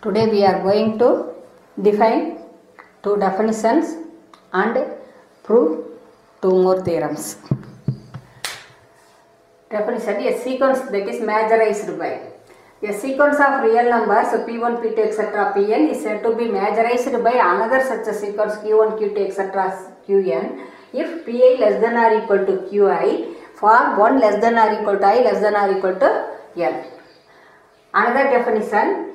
Today we are going to define two definitions and prove two more theorems. Definition: a sequence that is majorized by. A sequence of real numbers p1, p2, etc. pn is said to be majorized by another such a sequence q1, q2, etc. qn if pi less than or equal to qi for 1 less than or equal to I less than or equal to n. Another definition,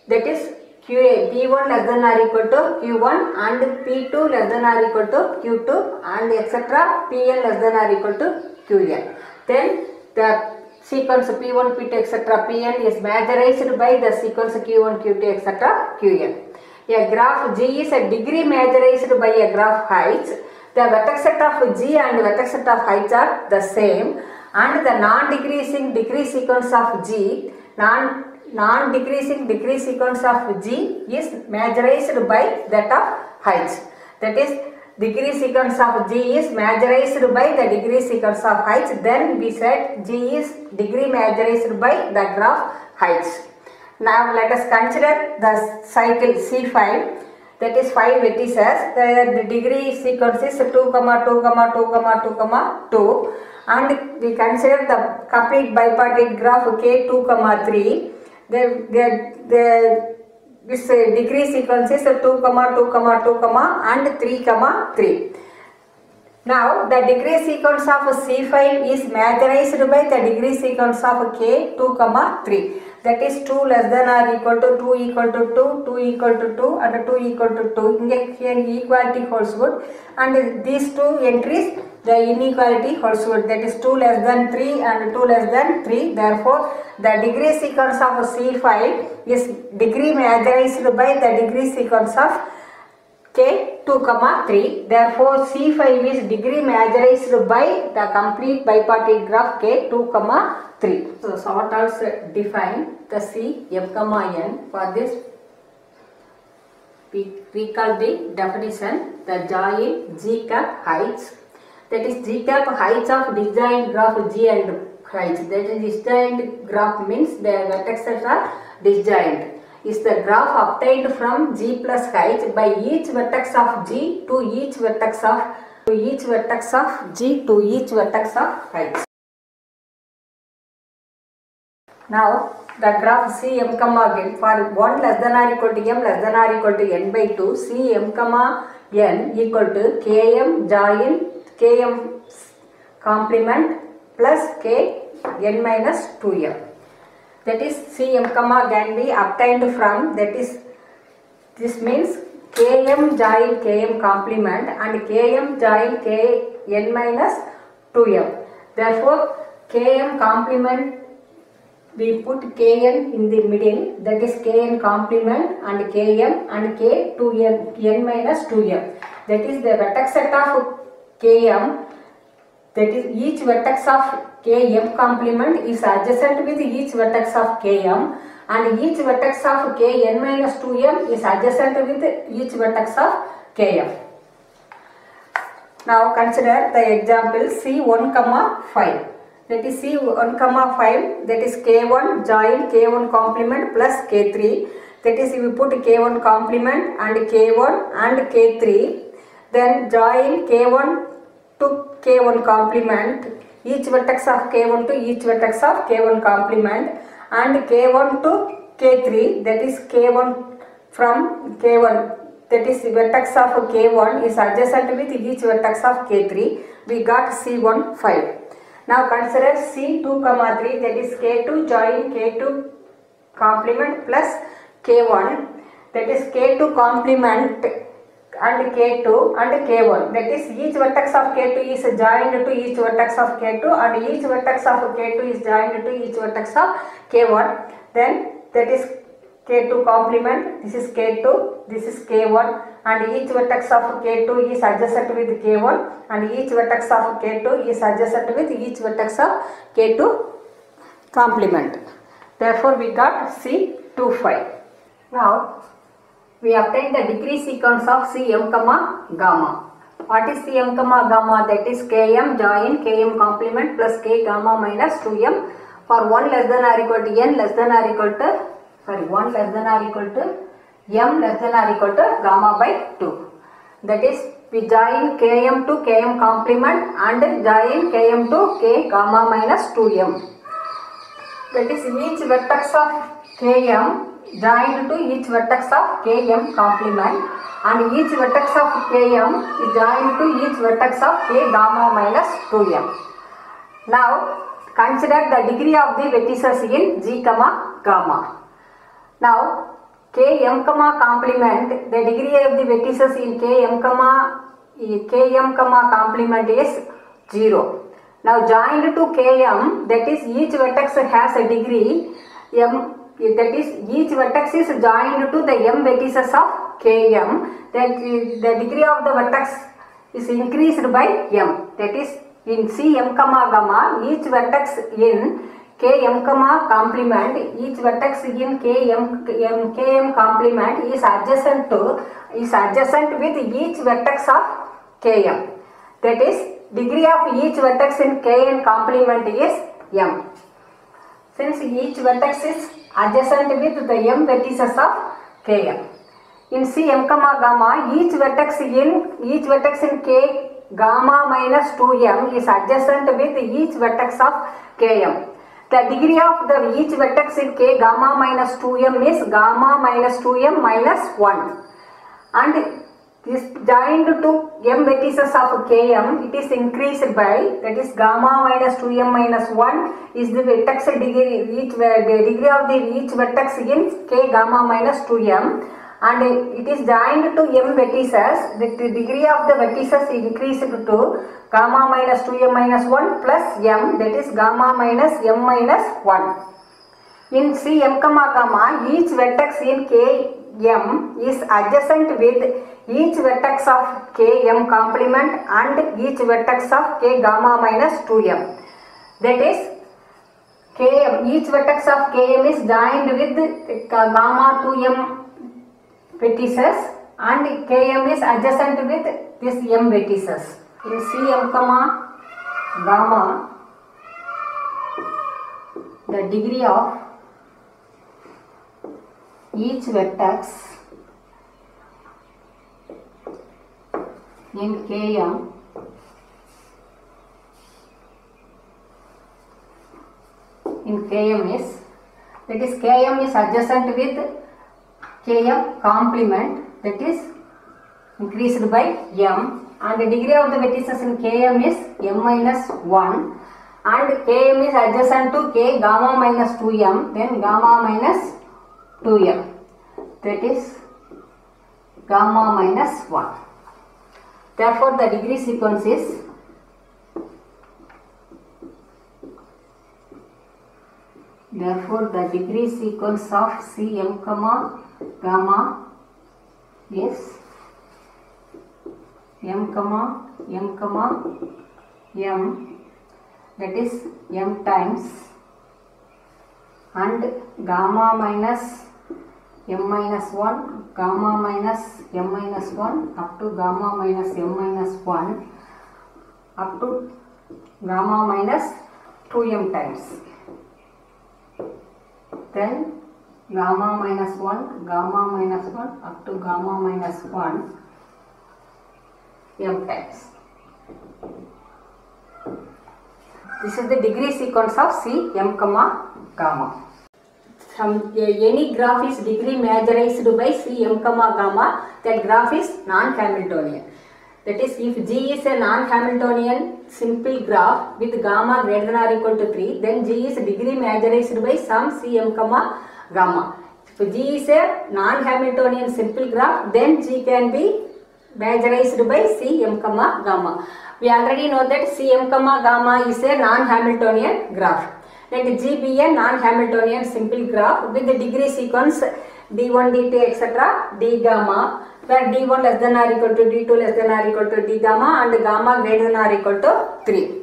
that is p1 less than or equal to q1 and p2 less than or equal to q2 and etc. pn less than or equal to qn. Then the sequence p1, p2, etc. pn is majorized by the sequence q1, q2, etc. qn. A graph G is a degree majorized by a graph heights. The vertex set of G and vertex set of heights are the same, and the non-decreasing degree sequence of G, non-decreasing degree sequence of G is majorized by that of heights. That is, degree sequence of G is majorized by the degree sequence of heights. Then we said G is degree majorized by the graph heights. Now let us consider the cycle C5. That is 5 vertices. The degree sequence is 2, 2, 2, 2, 2, 2, and we consider the complete bipartite graph K2, 3. This degree sequence is 2, 2, 2, and 3, 3. Now the degree sequence of C5 is majorized by the degree sequence of K2, 3. That is 2 less than or equal to 2 equal to 2, 2 equal to 2 and 2 equal to 2. Here equality holds good, and these two entries the inequality holds good. That is 2 less than 3 and 2 less than 3. Therefore, the degree sequence of C5 is degree majorized by the degree sequence of K2, 3. Therefore, C5 is degree majorized by the complete bipartite graph K2, 3. So, sort also define the C m, n. For this, we recall the definition, the joint G cap heights. That is, G cap heights of disjoint graph G and heights. That is, disjoint graph means the vertices are disjoint. Is the graph obtained from G plus heights by each vertex of G to each vertex of G to each vertex of heights. Now the graph C m, n for 1 less than or equal to m less than or equal to n by 2, C m, n equal to km join km complement plus k n minus 2m. That is, Cm, can be obtained from, that is, this means Km join Km complement and Km join Kn minus 2m. Therefore, Km complement, we put Kn in the middle, that is Kn complement and Km and K 2n, n minus 2m. That is the vertex set of Km. That is, each vertex of Km complement is adjacent with each vertex of Km, and each vertex of Kn minus 2m is adjacent with each vertex of Km. Now consider the example C1, 5. That is C1, 5. That is K1 join K1 complement plus K3. That is, if we put K1 complement and K1 and K3, then join K1 to K1 complement, each vertex of K1 to each vertex of K1 complement, and K1 to K3, that is K1 from K1, that is the vertex of K1 is adjacent with each vertex of K3. We got C1, 5. Now consider C2, 3, that is K2 join K2 complement plus K1, that is K2 complement and K2 and K1, that is each vertex of K2 is joined to each vertex of K2 and each vertex of K2 is joined to each vertex of K1. Then that is K2 complement, this is K2, this is K1, and each vertex of K2 is adjacent with K1 and each vertex of K2 is adjacent with each vertex of K2 complement. Therefore, we got C2, 5. Now, we obtain the degree sequence of Cm, gamma. What is Cm, gamma? That is Km join Km complement plus K gamma minus 2m for 1 less than or equal to n less than or equal to sorry 1 less than or equal to m less than or equal to gamma by 2. That is, we join km to km complement and join km to k gamma minus 2m. That is, each vertex of km joined to each vertex of km complement, and each vertex of km is joined to each vertex of k gamma minus 2m. Now consider the degree of the vertices in G comma gamma. Now km comma complement, the degree of the vertices in km comma complement is 0. Now joined to km, that is each vertex has a degree m, that is each vertex is joined to the m vertices of km, that the degree of the vertex is increased by m. That is, in Cm comma gamma, each vertex in km comma complement, each vertex in km complement is adjacent with each vertex of km. That is, degree of each vertex in km complement is m. Since each vertex is adjacent with the m vertices of km. In Cm comma gamma, each vertex in k gamma minus 2m is adjacent with each vertex of km. The degree of each vertex in k gamma minus 2m is gamma minus 2m minus 1. And this joined to m vertices of km, it is increased by, that is gamma minus 2m minus 1 is the vertex degree, the degree of each vertex in k gamma minus 2m, and it is joined to m vertices, the degree of the vertices increased to gamma minus 2m minus 1 plus m, that is gamma minus m minus 1. In Cm comma gamma, each vertex in km is adjacent with each vertex of km complement and each vertex of k gamma minus 2m. That is, km, each vertex of km is joined with gamma 2m vertices and km is adjacent with this m vertices. In Cm comma gamma, the degree of each vertex in km is, that is km is adjacent with km complement, that is increased by m, and the degree of the vertices in km is m minus 1, and km is adjacent to k gamma minus 2m, then gamma minus 2m, that is gamma minus 1. Therefore, the degree sequence is of Cm comma gamma is m comma m, that is m times, and gamma minus m minus 1, gamma minus m minus 1 up to gamma minus m minus 1 up to gamma minus 2m times. Then gamma minus 1 up to gamma minus 1 m times. This is the degree sequence of Cm comma gamma. Any graph is degree majorized by Cm comma gamma, that graph is non-Hamiltonian. That is, if G is a non-Hamiltonian simple graph with gamma greater than or equal to 3, then G is degree majorized by some Cm comma gamma. If G is a non-Hamiltonian simple graph, then G can be majorized by Cm comma gamma. We already know that Cm comma gamma is a non-Hamiltonian graph. Let G be a non-Hamiltonian simple graph with the degree sequence d1, d2, etc. d gamma, where d1 less than or equal to d2 less than or equal to d gamma and gamma greater than or equal to 3.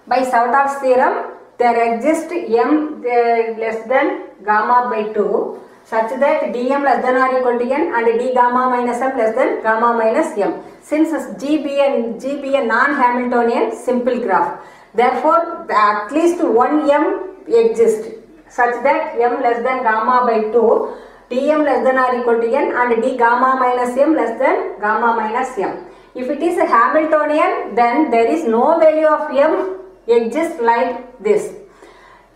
By Savdar's theorem, there exists m less than gamma by 2 such that dm less than or equal to n and d gamma minus m less than gamma minus m. Since G be a non-Hamiltonian simple graph, therefore at least one m exists. such that m less than gamma by 2, dm less than or equal to n and d gamma minus m less than gamma minus m. If it is a Hamiltonian, then there is no value of m exists like this.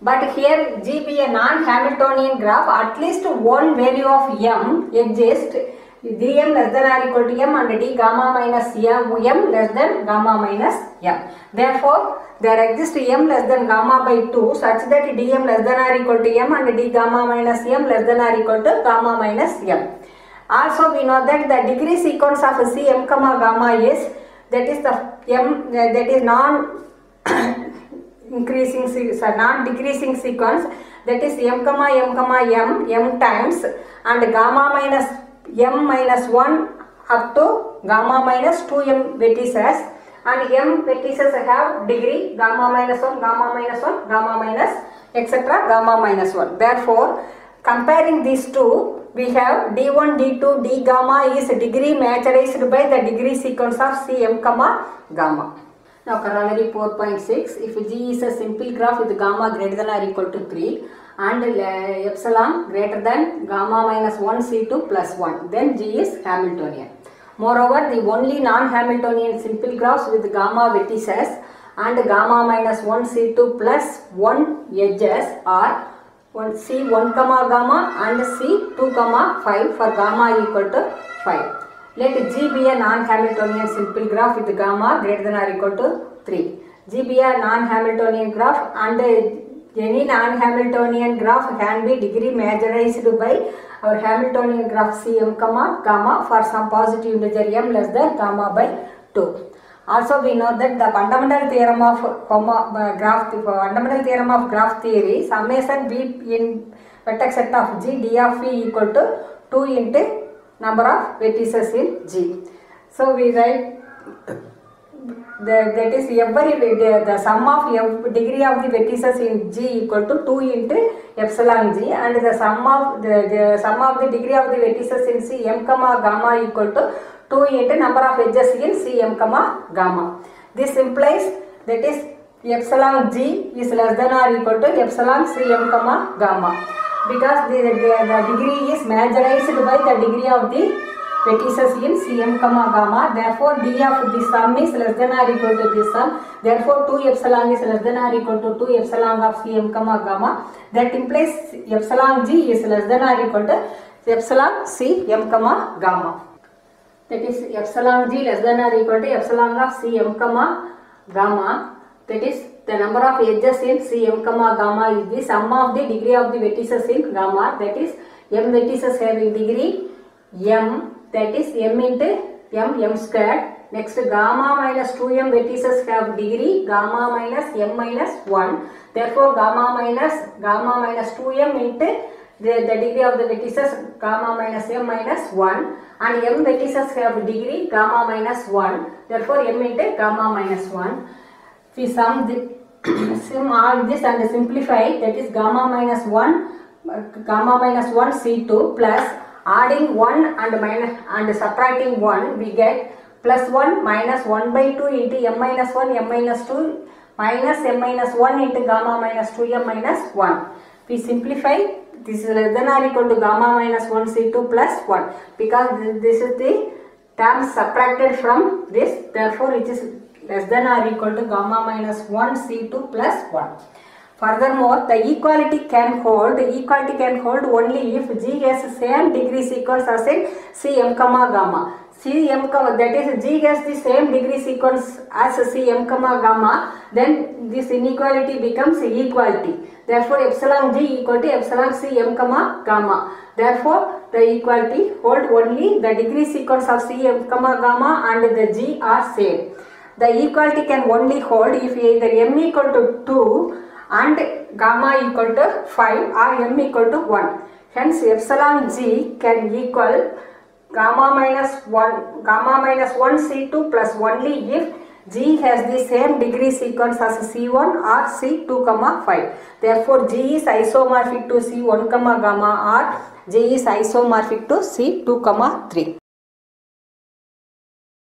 But here G be a non-Hamiltonian graph, at least one value of m exists, dm less than or equal to m and d gamma minus m less than gamma minus m. Therefore, there exists m less than gamma by 2 such that dm less than or equal to m and d gamma minus m less than or equal to gamma minus m. Also, we know that the degree sequence of C m comma gamma is, that is the m, that is non-decreasing sequence, that is m comma m times and gamma minus m minus 1 up to gamma minus 2m vertices, and m vertices have degree gamma minus 1, gamma minus 1, gamma minus etc. gamma minus 1. Therefore, comparing these two, we have d1, d2, d gamma is degree majorized by the degree sequence of C m comma gamma. Now corollary 4.6, if G is a simple graph with gamma greater than or equal to 3 and epsilon greater than gamma minus 1 C2 plus 1, then G is Hamiltonian. Moreover, the only non-Hamiltonian simple graphs with gamma vertices and gamma minus 1 C2 plus 1 edges are C1 comma gamma and C2 comma 5 for gamma equal to 5. Let G be a non-Hamiltonian simple graph with gamma greater than or equal to 3. G be a non-Hamiltonian graph, and any non-Hamiltonian graph can be degree majorized by our Hamiltonian graph C m comma gamma for some positive integer m less than gamma by 2. Also, we know that the fundamental theorem of graph theory, summation b in vertex set of G d of v equal to 2 into number of vertices in G. So we write that is the sum of degree of the vertices in G equal to 2 into epsilon G, and the sum of the degree of the vertices in C m comma gamma equal to 2 into number of edges in C m comma gamma. This implies that is epsilon G is less than or equal to epsilon C m comma gamma, because the degree is majorized by the degree of the vertices in C m comma gamma. Therefore, d of the sum is less than or equal to this sum. Therefore, 2 epsilon is less than or equal to 2 epsilon of C m comma gamma. That implies epsilon G is less than or equal to epsilon C m comma gamma. That is epsilon G less than or equal to epsilon of C m comma gamma. That is the number of edges in C m comma gamma is the sum of the degree of the vertices in gamma. That is m vertices having degree m, that is m into m squared. Next, gamma minus 2m vertices have degree gamma minus m minus 1. Therefore, gamma minus 2m into the degree of the vertices gamma minus m minus 1, and m vertices have degree gamma minus 1. Therefore, m into gamma minus 1. If we sum all this and simplify, that is gamma minus 1 C2 plus adding 1 and subtracting 1, we get plus 1 minus 1 by 2 into m minus 1 m minus 2 minus m minus 1 into gamma minus 2m minus 1. We simplify, this is less than or equal to gamma minus 1 C2 plus 1, because this is the term subtracted from this. Therefore, it is less than or equal to gamma minus 1 C2 plus 1. Furthermore, the equality can hold only if G has same degree sequence as in C m comma gamma. That is, G has the same degree sequence as C m comma gamma, then this inequality becomes equality. Therefore, epsilon G equal to epsilon C m comma gamma. Therefore, the equality hold only the degree sequence of C m comma gamma and the G are same. The equality can only hold if either m equal to 2 and gamma equal to 5 or m equal to 1. Hence, epsilon G can equal gamma minus 1 C2 plus only if G has the same degree sequence as C1 or C2 comma 5. Therefore, G is isomorphic to C1 comma gamma or G is isomorphic to C2 comma 3.